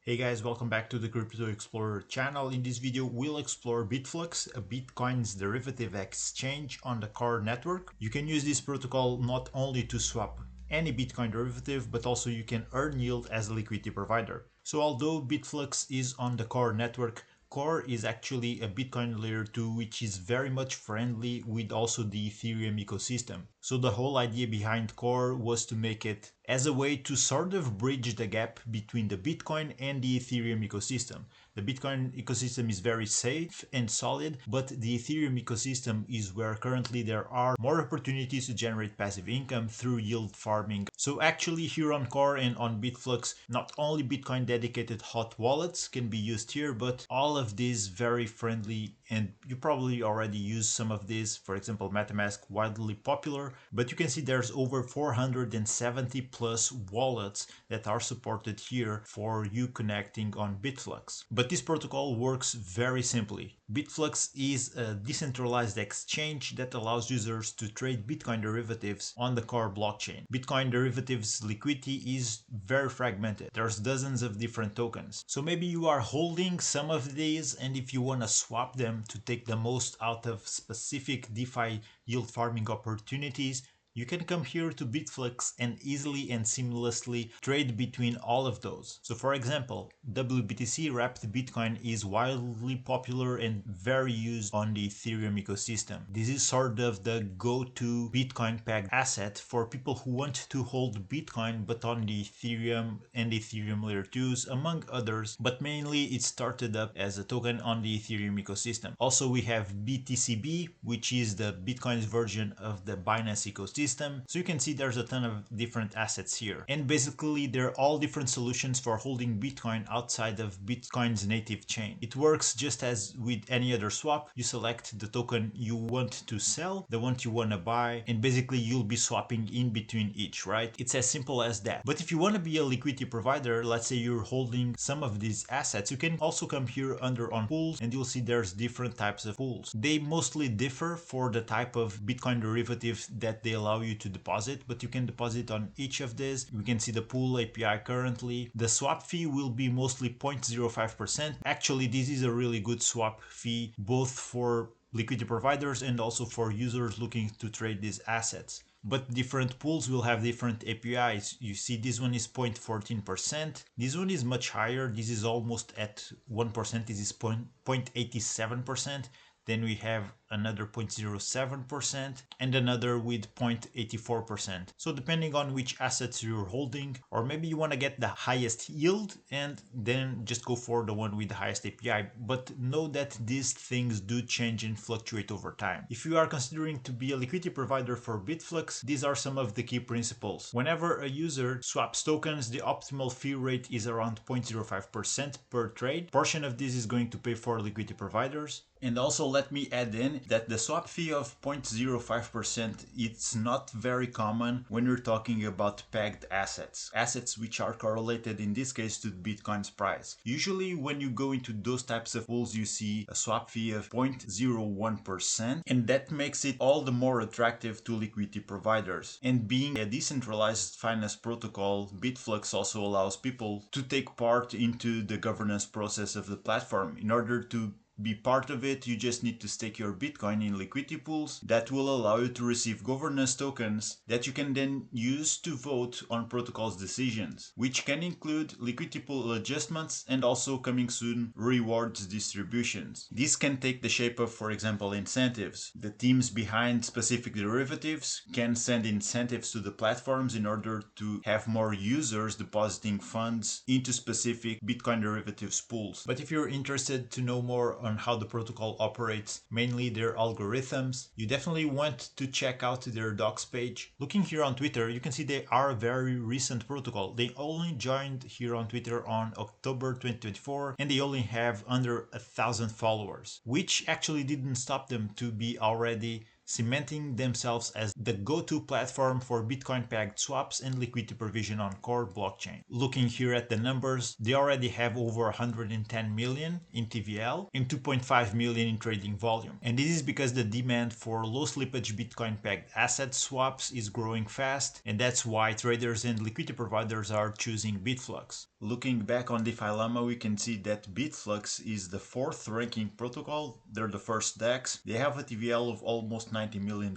Hey guys, welcome back to the Crypto Explorer channel. In this video, we'll explore BitFlux, a Bitcoin's derivative exchange on the core network. You can use this protocol not only to swap any Bitcoin derivative, but also you can earn yield as a liquidity provider. So although BitFlux is on the core network, Core is actually a Bitcoin layer 2 which is very much friendly with also the Ethereum ecosystem. So the whole idea behind Core was to make it as a way to sort of bridge the gap between the Bitcoin and the Ethereum ecosystem. The Bitcoin ecosystem is very safe and solid, but the Ethereum ecosystem is where currently there are more opportunities to generate passive income through yield farming. So actually here on Core and on BitFlux, not only Bitcoin dedicated hot wallets can be used here, but all of these very friendly, and you probably already use some of these, for example MetaMask, widely popular, but you can see there's over 470 plus wallets that are supported here for you connecting on BitFlux. But this protocol works very simply. BitFlux is a decentralized exchange that allows users to trade Bitcoin derivatives on the core blockchain. Bitcoin derivatives liquidity is very fragmented. There's dozens of different tokens. So maybe you are holding some of these, and if you want to swap them to take the most out of specific DeFi yield farming opportunities, you can come here to BitFlux and easily and seamlessly trade between all of those. So for example, WBTC wrapped Bitcoin is wildly popular and very used on the Ethereum ecosystem. This is sort of the go-to Bitcoin pegged asset for people who want to hold Bitcoin but on the Ethereum and Ethereum layer 2s among others, but mainly it started up as a token on the Ethereum ecosystem. Also we have BTCB, which is the Bitcoin's version of the Binance ecosystem. So you can see there's a ton of different assets here. And basically they're all different solutions for holding Bitcoin outside of Bitcoin's native chain. It works just as with any other swap. You select the token you want to sell, the one you want to buy, and basically you'll be swapping in between each, right? It's as simple as that. But if you want to be a liquidity provider, let's say you're holding some of these assets, you can also come here under on pools and you'll see there's different types of pools. They mostly differ for the type of Bitcoin derivative that they allow you to deposit, but you can deposit on each of these. We can see the pool API currently. The swap fee will be mostly 0.05%. Actually, this is a really good swap fee both for liquidity providers and also for users looking to trade these assets. But different pools will have different APIs. You see this one is 0.14%. This one is much higher. This is almost at 1%. This is 0.87%. Then we have another 0.07% and another with 0.84%. So depending on which assets you're holding, or maybe you want to get the highest yield and then just go for the one with the highest API. But know that these things do change and fluctuate over time. If you are considering to be a liquidity provider for BitFlux, these are some of the key principles. Whenever a user swaps tokens, the optimal fee rate is around 0.05% per trade. Portion of this is going to pay for liquidity providers. And also let me add in that the swap fee of 0.05%, it's not very common when you're talking about pegged assets. Assets which are correlated in this case to Bitcoin's price. Usually when you go into those types of pools, you see a swap fee of 0.01%, and that makes it all the more attractive to liquidity providers. And being a decentralized finance protocol, BitFlux also allows people to take part into the governance process of the platform. In order to be part of it, you just need to stake your Bitcoin in liquidity pools that will allow you to receive governance tokens that you can then use to vote on protocol's decisions, which can include liquidity pool adjustments and also coming soon rewards distributions. This can take the shape of, for example, incentives. The teams behind specific derivatives can send incentives to the platforms in order to have more users depositing funds into specific Bitcoin derivatives pools. But if you're interested to know more on how the protocol operates, mainly their algorithms, you definitely want to check out their docs page. Looking here on Twitter, you can see they are a very recent protocol. They only joined here on Twitter on October 2024 and they only have under 1,000 followers, which actually didn't stop them to be already cementing themselves as the go-to platform for Bitcoin pegged swaps and liquidity provision on core blockchain. Looking here at the numbers, they already have over 110 million in TVL and 2.5 million in trading volume. And this is because the demand for low slippage Bitcoin pegged asset swaps is growing fast, and that's why traders and liquidity providers are choosing BitFlux. Looking back on DeFi Llama, we can see that BitFlux is the 4th ranking protocol. They're the first DEX. They have a TVL of almost $90 million,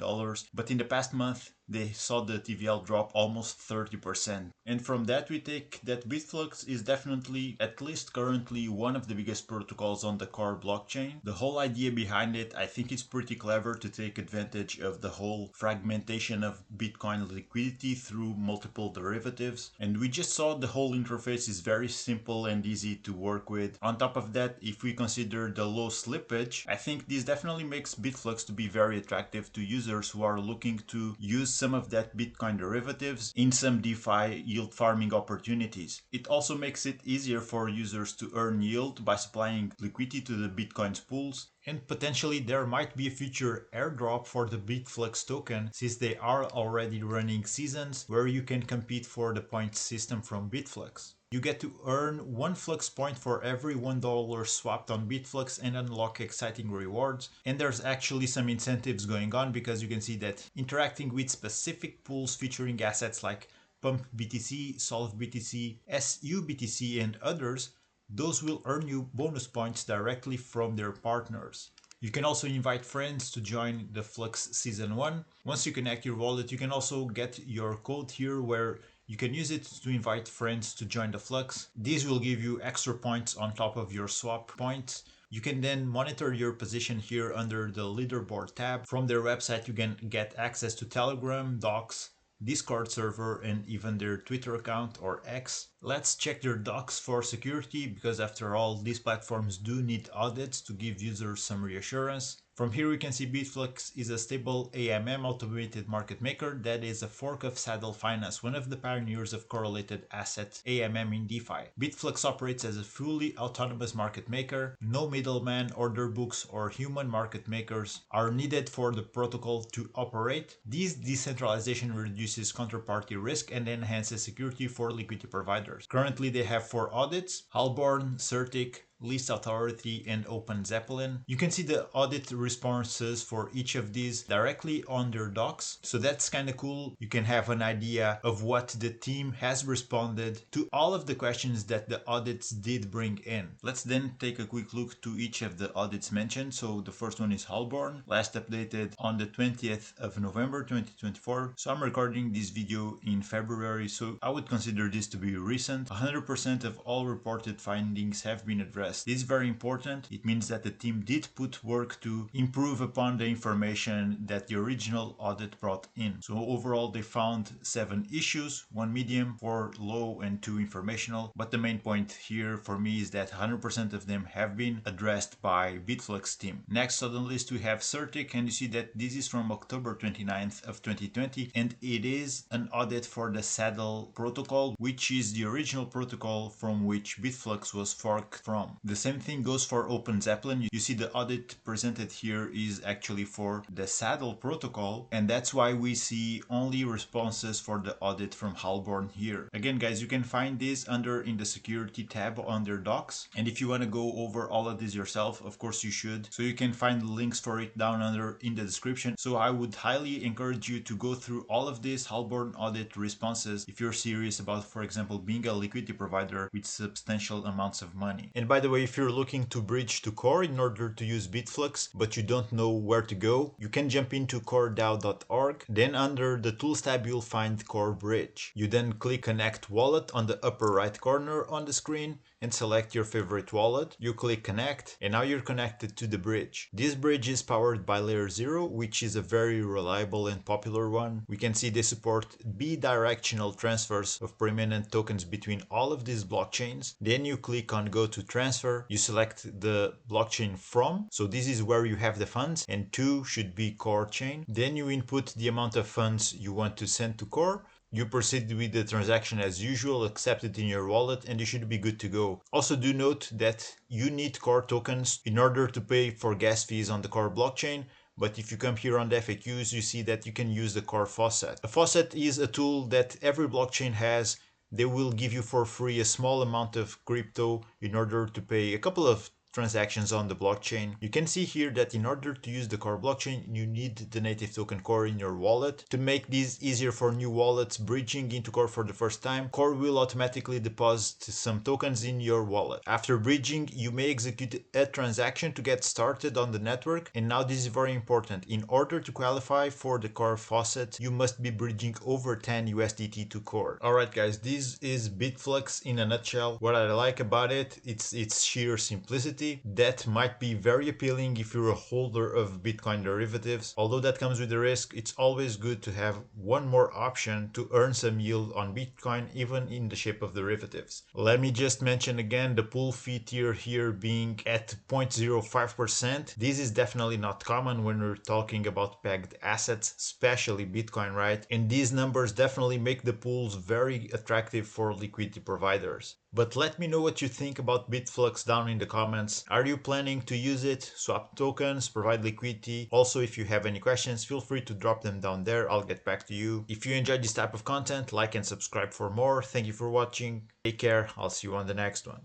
but in the past month, they saw the TVL drop almost 30%. And from that we take that BitFlux is definitely, at least currently, one of the biggest protocols on the core blockchain. The whole idea behind it, I think it's pretty clever to take advantage of the whole fragmentation of Bitcoin liquidity through multiple derivatives. And we just saw the whole interface is very simple and easy to work with. On top of that, if we consider the low slippage, I think this definitely makes BitFlux to be very attractive to users who are looking to use some of that Bitcoin derivatives in some DeFi yield farming opportunities. It also makes it easier for users to earn yield by supplying liquidity to the Bitcoin's pools. And potentially there might be a future airdrop for the BitFlux token, since they are already running seasons where you can compete for the point system from BitFlux. You get to earn 1 Flux point for every $1 swapped on BitFlux and unlock exciting rewards. And there's actually some incentives going on, because you can see that interacting with specific pools featuring assets like Pump BTC, Solve BTC, SU BTC and others, those will earn you bonus points directly from their partners. You can also invite friends to join the Flux Season 1. Once you connect your wallet, you can also get your code here where you can use it to invite friends to join the Flux. These will give you extra points on top of your swap points. You can then monitor your position here under the leaderboard tab. From their website, you can get access to Telegram, Docs, Discord server and even their Twitter account or X. Let's check their docs for security, because after all, these platforms do need audits to give users some reassurance. From here we can see BitFlux is a stable AMM automated market maker that is a fork of Saddle Finance, one of the pioneers of correlated asset AMM in DeFi. BitFlux operates as a fully autonomous market maker. No middleman, order books or human market makers are needed for the protocol to operate. This decentralization reduces counterparty risk and enhances security for liquidity providers. Currently they have 4 audits: Halborn, Certic, Least Authority and Open Zeppelin. You can see the audit responses for each of these directly on their docs, so that's kind of cool. You can have an idea of what the team has responded to all of the questions that the audits did bring in. Let's then take a quick look to each of the audits mentioned. So the first one is Halborn, last updated on the 20th of November 2024. So I'm recording this video in February, so I would consider this to be recent. 100% of all reported findings have been addressed. This is very important. It means that the team did put work to improve upon the information that the original audit brought in. So overall they found 7 issues, 1 medium, 4 low and 2 informational. But the main point here for me is that 100% of them have been addressed by BitFlux team. Next on the list we have Certic, and you see that this is from October 29th of 2020, and it is an audit for the Saddle protocol, which is the original protocol from which BitFlux was forked from. The same thing goes for Open Zeppelin. You see the audit presented here is actually for the Saddle protocol, and that's why we see only responses for the audit from Halborn here. Again guys, you can find this in the security tab on their docs, and if you want to go over all of this yourself, of course you should. So you can find links for it down under in the description. So I would highly encourage you to go through all of these Halborn audit responses if you're serious about, for example, being a liquidity provider with substantial amounts of money. And by the way, if you're looking to bridge to core in order to use BitFlux, but you don't know where to go, you can jump into coredao.org. Then under the tools tab, you'll find Core Bridge. You then click Connect Wallet on the upper right corner on the screen and select your favorite wallet. You click Connect, and now you're connected to the bridge. This bridge is powered by Layer 0, which is a very reliable and popular one. We can see they support bidirectional transfers of permanent tokens between all of these blockchains. Then you click on Go to Transfer. You select the blockchain from, so this is where you have the funds, and to should be core chain. Then you input the amount of funds you want to send to core. You proceed with the transaction as usual, accept it in your wallet, and you should be good to go. Also do note that you need core tokens in order to pay for gas fees on the core blockchain, But if you come here on the FAQs, you see that you can use the core faucet. A faucet is a tool that every blockchain has. They will give you for free a small amount of crypto in order to pay a couple of transactions on the blockchain. You can see here that in order to use the core blockchain, you need the native token core in your wallet. To make this easier for new wallets bridging into core for the first time, core will automatically deposit some tokens in your wallet. After bridging, you may execute a transaction to get started on the network. And now this is very important. In order to qualify for the core faucet, you must be bridging over 10 USDT to core. Alright guys, this is BitFlux in a nutshell. What I like about it, it's its sheer simplicity. That might be very appealing if you're a holder of Bitcoin derivatives. Although that comes with a risk, it's always good to have one more option to earn some yield on Bitcoin, even in the shape of derivatives. Let me just mention again the pool fee tier here being at 0.05%. This is definitely not common when we're talking about pegged assets, especially Bitcoin, right? And these numbers definitely make the pools very attractive for liquidity providers. But let me know what you think about BitFlux down in the comments. Are you planning to use it, swap tokens, provide liquidity? Also, if you have any questions, feel free to drop them down there. I'll get back to you. If you enjoyed this type of content, like and subscribe for more. Thank you for watching. Take care. I'll see you on the next one.